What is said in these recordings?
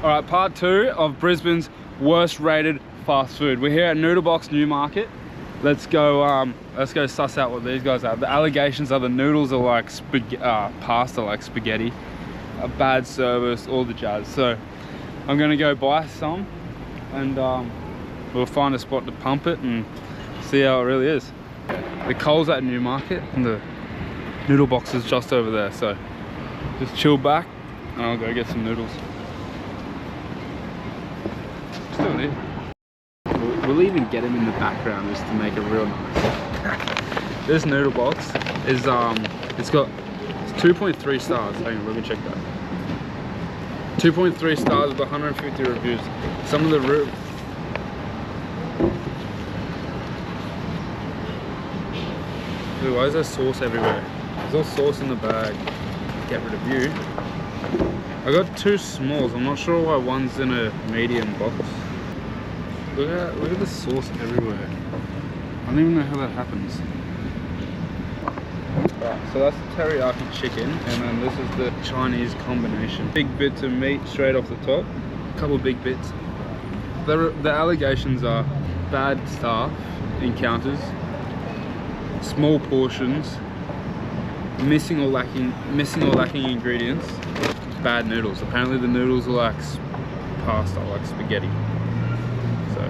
All right, part 2 of Brisbane's worst rated fast food. We're here at Noodle Box Newmarket. Let's go suss out what these guys have. The allegations are the noodles are like pasta, like spaghetti, a bad service, all the jazz. So I'm gonna go buy some and we'll find a spot to pump it and see how it really is. The Coles at Newmarket and the Noodle Box is just over there. So just chill back and I'll go get some noodles. Still need. We'll even get him in the background just to make it real nice. This Noodle Box is it's 2.3 stars. Hang on, let me check that. 2.3 stars with 150 reviews. Some of the Dude, why is there sauce everywhere? There's all sauce in the bag. Get rid of you. I got 2 smalls. I'm not sure why one's in a medium box. Look at the sauce everywhere. I don't even know how that happens. Right, so that's the teriyaki chicken, and then this is the Chinese combination. Big bits of meat straight off the top. A couple of big bits. The allegations are bad staff encounters, small portions, missing or lacking ingredients, bad noodles. Apparently the noodles are like pasta, like spaghetti. So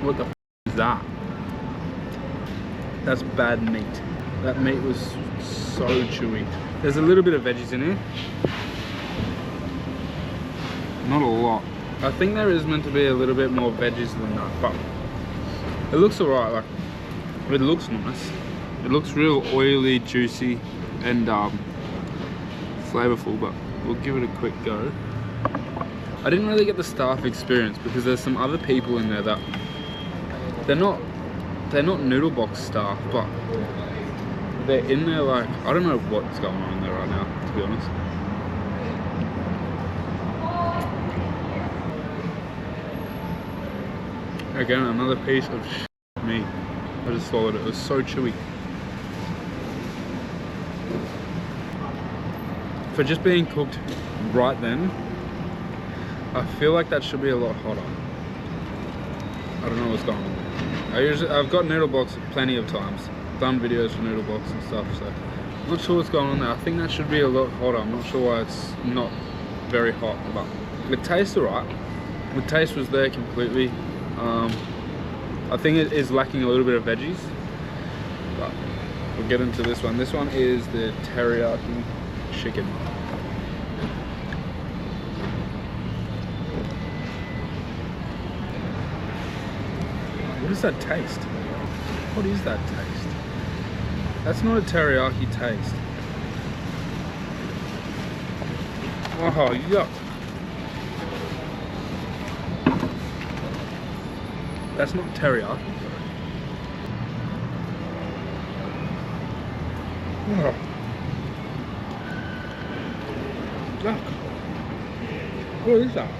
what the f is that? That's bad meat. That meat was so chewy. There's a little bit of veggies in here. Not a lot. I think there is meant to be a little bit more veggies than that, but it looks alright. Like, it looks nice. It looks real oily, juicy, and flavorful, but we'll give it a quick go. I didn't really get the staff experience because there's some other people in there that they're not Noodle Box staff, but they're in there like, I don't know what's going on in there right now, to be honest. Again, another piece of meat. I just swallowed it. It was so chewy. For just being cooked right then, I feel like that should be a lot hotter. I don't know what's going on. I've got Noodle Box plenty of times. Done videos for Noodle Box and stuff, so I'm not sure what's going on there. I think that should be a lot hotter. I'm not sure why it's not very hot, but it tastes alright. The taste was there completely. I think it is lacking a little bit of veggies, but we'll get into this one. This one is the teriyaki chicken. What does that taste? What is that taste? That's not a teriyaki taste. Oh, yuck. That's not teriyaki. Oh. Yuck. What is that?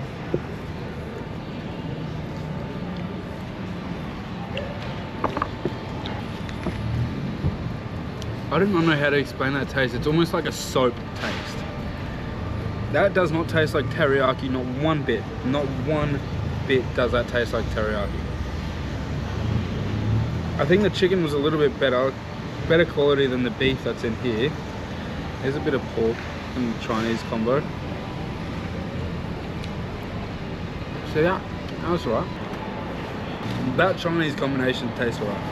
I don't know how to explain that taste. It's almost like a soap taste. That does not taste like teriyaki, not one bit. Not one bit does that taste like teriyaki. I think the chicken was a little bit better quality than the beef that's in here. There's a bit of pork in the Chinese combo. So yeah, that was alright. That Chinese combination tastes alright.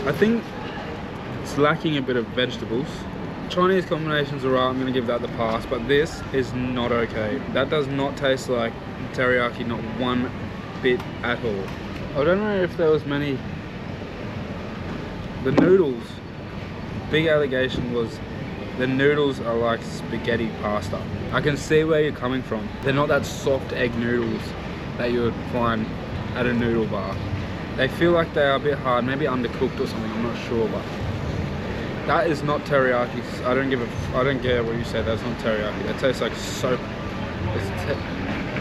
I think it's lacking a bit of vegetables. Chinese combination's alright, I'm gonna give that the pass, but this is not okay. That does not taste like teriyaki, not one bit at all. I don't know if there was many. The noodles, big allegation was the noodles are like spaghetti pasta. I can see where you're coming from. They're not that soft egg noodles that you would find at a noodle bar. They feel like they are a bit hard, maybe undercooked or something, I'm not sure, but that is not teriyaki. I don't care what you say, that's not teriyaki. That tastes like soap.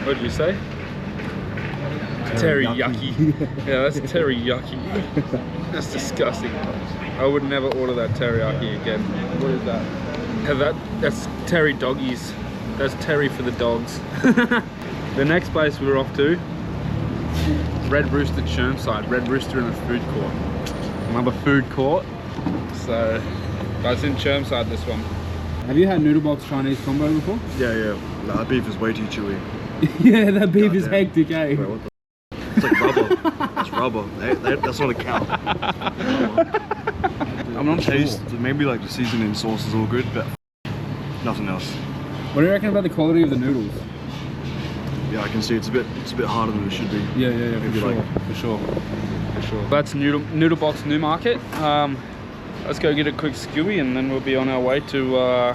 What did you say? Teriyaki. Yeah, that's teriyaki. That's disgusting. I would never order that teriyaki again. What is that? That's terry doggies. That's terry for the dogs. The next place we're off to, Red Rooster Chermside. Red Rooster in a food court. Another food court. So, but it's in Chermside, this one. Have you had Noodle Box Chinese combo before? Yeah. No, that beef is way too chewy. Yeah, that beef is hectic, eh? Bro, what the it's like rubber. That's rubber. That's not a cow. I'm not taste, sure. Maybe like the seasoning sauce is all good, but nothing else. What do you reckon about the quality of the noodles? Yeah, I can see it's a bit harder than it should be. Yeah, for sure. That's Noodle Box Newmarket. Let's go get a quick skewy and then we'll be on our way to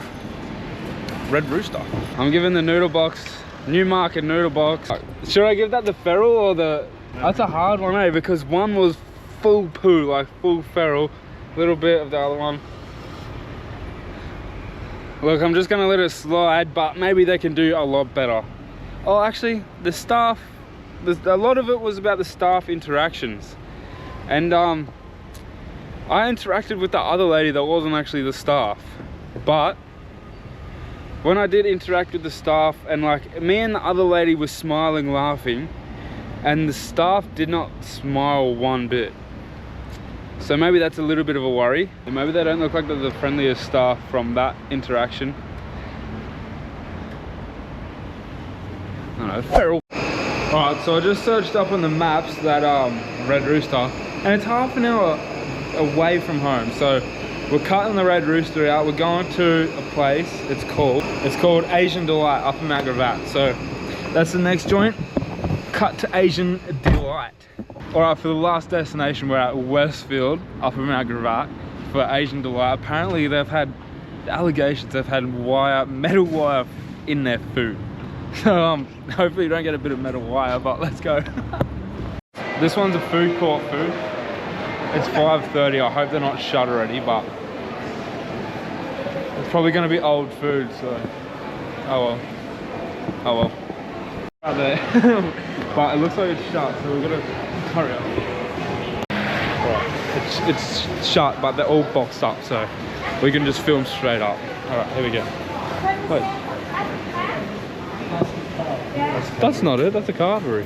Red Rooster. I'm giving the Noodle Box, Newmarket Noodle Box. Should I give that the feral or the... That's a hard one, eh? Because one was full poo, like full feral. Little bit of the other one. Look, I'm just gonna let it slide, but maybe they can do a lot better. Oh, actually, the staff, a lot of it was about the staff interactions. And I interacted with the other lady that wasn't actually the staff. But when I did interact with the staff, and like me and the other lady was smiling, laughing, and the staff did not smile one bit. So maybe that's a little bit of a worry. And maybe they don't look like they're the friendliest staff from that interaction. I don't know, feral. Alright, so I just searched up on the maps that Red Rooster, and it's half an hour away from home. So we're cutting the Red Rooster out. We're going to a place, it's called Asian Delight up in Mount Gravatt. So that's the next joint. Cut to Asian Delight. Alright, for the last destination, we're at Westfield up in Mount Gravatt for Asian Delight. Apparently they've had allegations, they've had metal wire in their food. So hopefully you don't get a bit of metal wire, but let's go. This one's a food court food. It's 5:30. I hope they're not shut already, but it's probably going to be old food, so oh well. Right there. But it looks like it's shut, so we're going to hurry up. Alright, it's shut, but they're all boxed up, so we can just film straight up. Alright, here we go. Wait. That's not it, that's a carvery.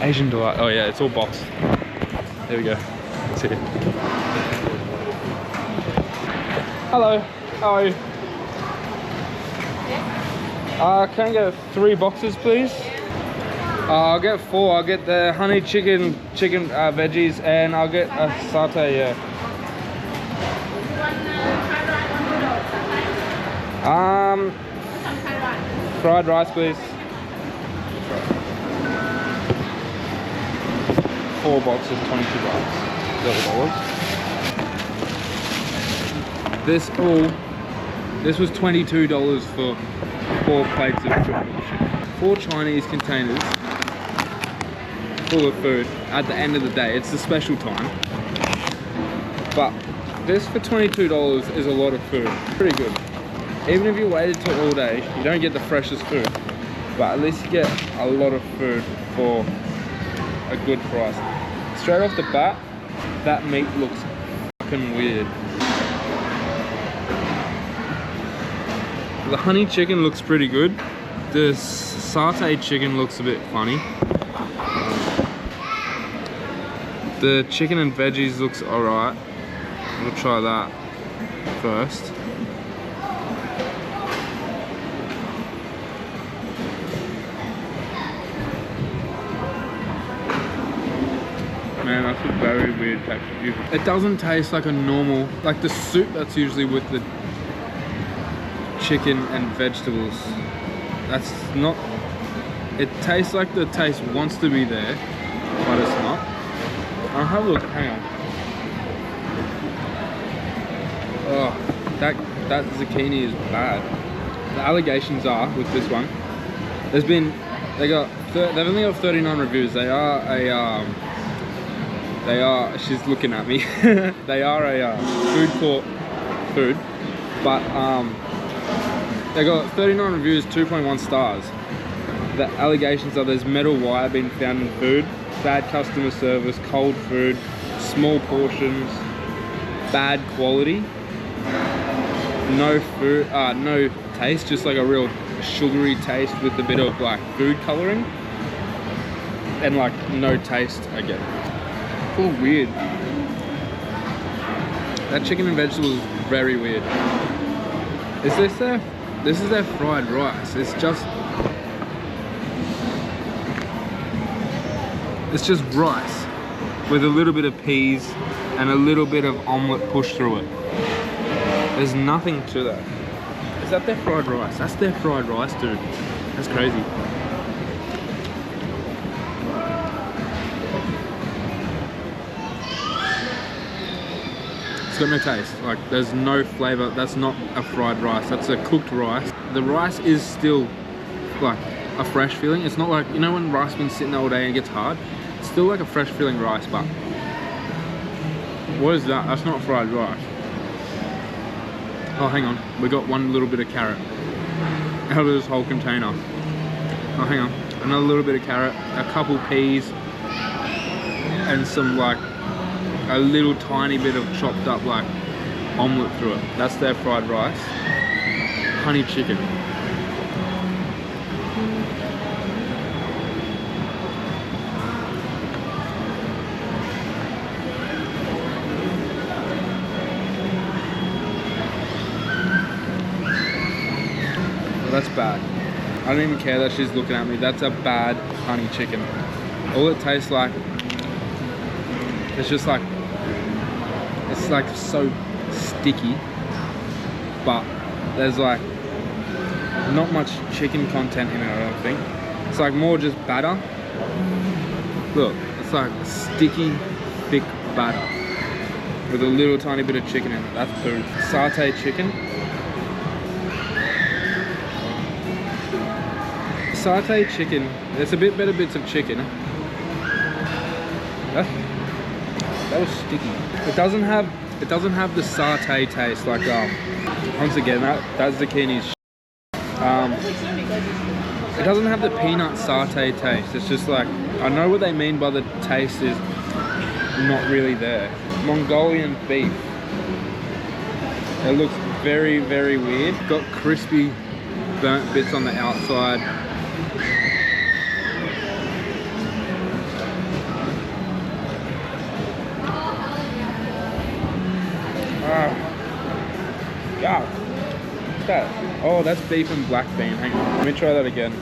Asian Delight. Oh yeah, it's all boxed. There we go. Let's see it. Hello, how are you? Can I get 3 boxes, please? I'll get 4. I'll get the honey chicken veggies, and I'll get a satay, yeah. Fried rice, please. 4 boxes, $22. This was $22 for 4 plates of food. 4 Chinese containers full of food at the end of the day. It's the special time. But this for $22 is a lot of food. Pretty good. Even if you waited till all day, you don't get the freshest food. But at least you get a lot of food for a good price. Straight off the bat, that meat looks fucking weird. The honey chicken looks pretty good. The satay chicken looks a bit funny. The chicken and veggies looks alright. We'll try that first. Man, that's a very weird texture. It doesn't taste like a normal, like the soup that's usually with the chicken and vegetables. That's not, it tastes like the taste wants to be there, but it's not. I'll have a look, hang on. Oh, that zucchini is bad. The allegations are, with this one, they've only got 39 reviews. She's looking at me. They are a food court food, but they got 39 reviews, 2.1 stars. The allegations are there's metal wire being found in food, bad customer service, cold food, small portions, bad quality, no food, no taste, just like a real sugary taste with a bit of like food coloring, and like no taste again. It's all weird. That chicken and vegetables is very weird. Is this their? This is their fried rice. It's just rice with a little bit of peas and a little bit of omelette pushed through it. There's nothing to that. Is that their fried rice? That's their fried rice, dude. That's crazy. It's got no taste. Like, there's no flavor. That's not a fried rice. That's a cooked rice. The rice is still like a fresh feeling. It's not like, you know when rice been sitting there all day and it gets hard? It's still like a fresh feeling rice, but what is that? That's not fried rice. Oh, hang on. We got one little bit of carrot out of this whole container. Oh, hang on. Another little bit of carrot, a couple peas, and some like a little tiny bit of chopped up like omelette through it. That's their fried rice. Honey chicken. That's bad. I don't even care that she's looking at me. That's a bad honey chicken. All it tastes like, it's just like, it's like so sticky, but there's like not much chicken content in it, I don't think. It's like more just batter. Look, it's like sticky, thick batter with a little tiny bit of chicken in it. That's food. Satay chicken. Satay chicken, there's a bit better bits of chicken. That was sticky. It doesn't have the satay taste like once again that zucchini's it doesn't have the peanut satay taste. It's just like, I know what they mean by the taste is not really there. Mongolian beef. It looks very, very weird. Got crispy burnt bits on the outside. Yeah. What's that? Oh, that's beef and black bean. Hang on. Let me try that again.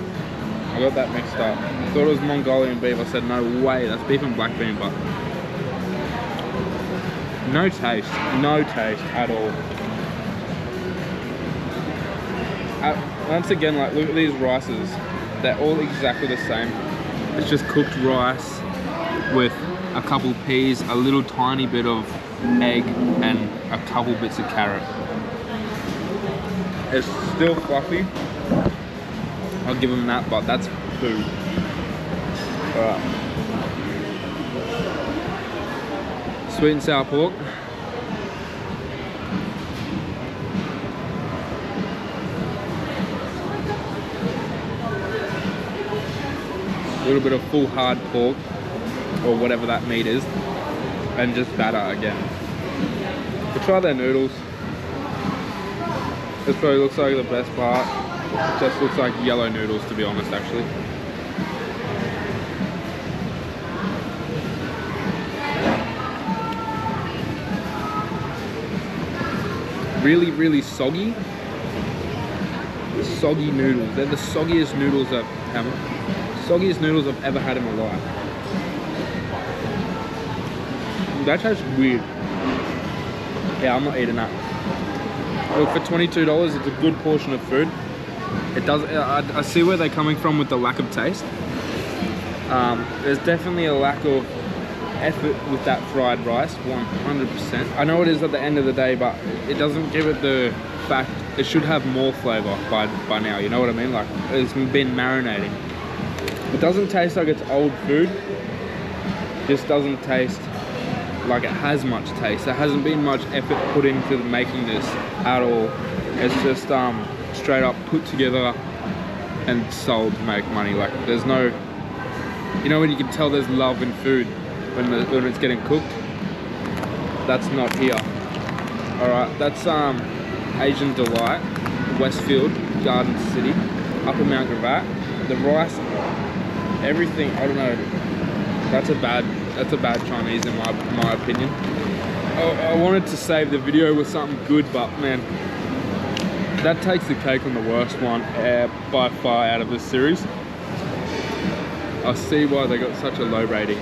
I got that mixed up. I thought it was Mongolian beef. I said, no way. That's beef and black bean, but no taste. No taste at all. Once again, like, look at these rices. They're all exactly the same. It's just cooked rice with a couple peas, a little tiny bit of egg, and a couple bits of carrot. It's still fluffy. I'll give them that, but that's food. Alright. Sweet and sour pork. A little bit of full hard pork, or whatever that meat is, and just batter again. We'll try their noodles. This probably looks like the best part. It just looks like yellow noodles, to be honest, actually. Really, really soggy. Soggy noodles. They're the soggiest noodles I've ever had in my life. That tastes weird. Yeah, I'm not eating that. Look, for $22, it's a good portion of food. It does. I see where they're coming from with the lack of taste. There's definitely a lack of effort with that fried rice, 100%. I know it is at the end of the day, but it doesn't give it the fact. It should have more flavor by now. You know what I mean? Like, it's been marinating. It doesn't taste like it's old food. Just doesn't taste like it has much taste. There hasn't been much effort put into making this at all. It's just straight up put together and sold to make money. Like there's no, you know when you can tell there's love in food when it's getting cooked? That's not here. Alright, that's Asian Delight, Westfield, Garden City, Upper Mount Gravatt. The rice, everything, I don't know. That's a bad Chinese in my opinion. I wanted to save the video with something good, but man, that takes the cake on the worst one by far out of this series. I see why they got such a low rating.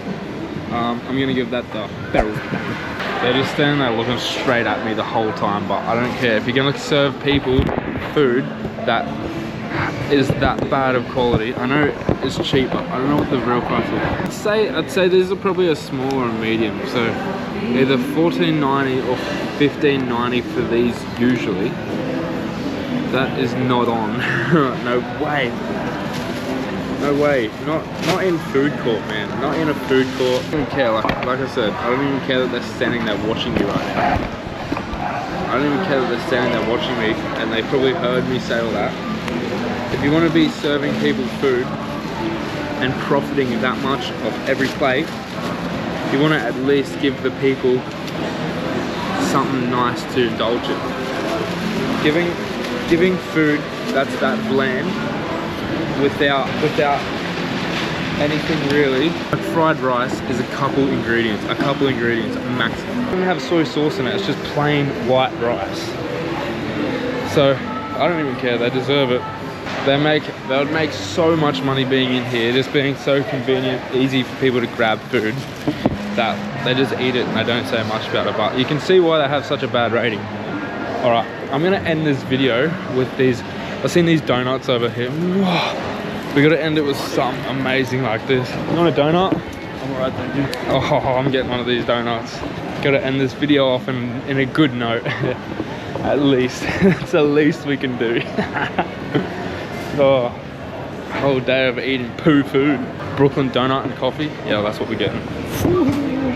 I'm gonna give that the barrel. They're just standing there looking straight at me the whole time, but I don't care. If you're gonna serve people food that is that bad of quality, I know it's cheap, but I don't know what the real price is. I'd say these are probably a small or a medium, so either $14.90 or $15.90 for these usually. That is not on. No way. No way. Not in food court, man. Not in a food court. I don't even care. Like I said, I don't even care that they're standing there watching me right now. I don't even care that they're standing there watching me, and they probably heard me say all that. If you want to be serving people food and profiting that much of every plate, you want to at least give the people something nice to indulge in. Giving food that's that bland without anything really. Like fried rice is a couple ingredients maximum. It doesn't have soy sauce in it, it's just plain white rice. So I don't even care, they deserve it. They would make so much money being in here, just being so convenient, easy for people to grab food, that they just eat it and they don't say much about it. But you can see why they have such a bad rating. Alright, I'm gonna end this video with these. I've seen these donuts over here. We gotta end it with something amazing like this. You want a donut? I'm alright, thank you. Oh, I'm getting one of these donuts. Gotta end this video off in a good note. At least. It's the least we can do. Oh, whole day of eating poo food. Brooklyn donut and coffee. Yeah, that's what we're getting.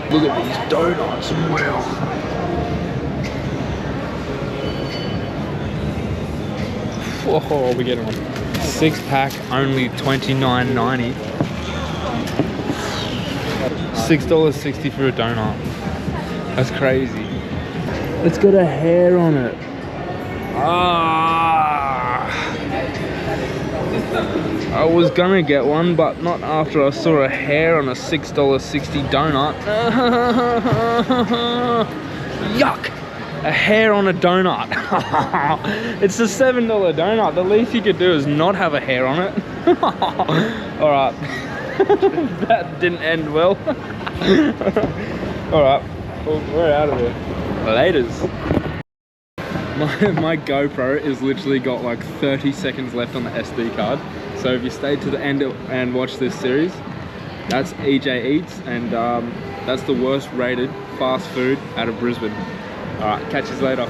Look at these donuts. Wow. Whoa, we're getting one. 6-pack, only $29.90. $6.60 for a donut. That's crazy. It's got a hair on it. I was gonna get one, but not after I saw a hair on a $6.60 donut. Yuck! A hair on a donut. It's a $7 donut. The least you could do is not have a hair on it. Alright. That didn't end well. Alright. Well, we're out of here. Laters. My GoPro is literally got like 30 seconds left on the SD card. So if you stayed to the end and watched this series, that's EJ Eats, and that's the worst rated fast food out of Brisbane. Alright, catch you later.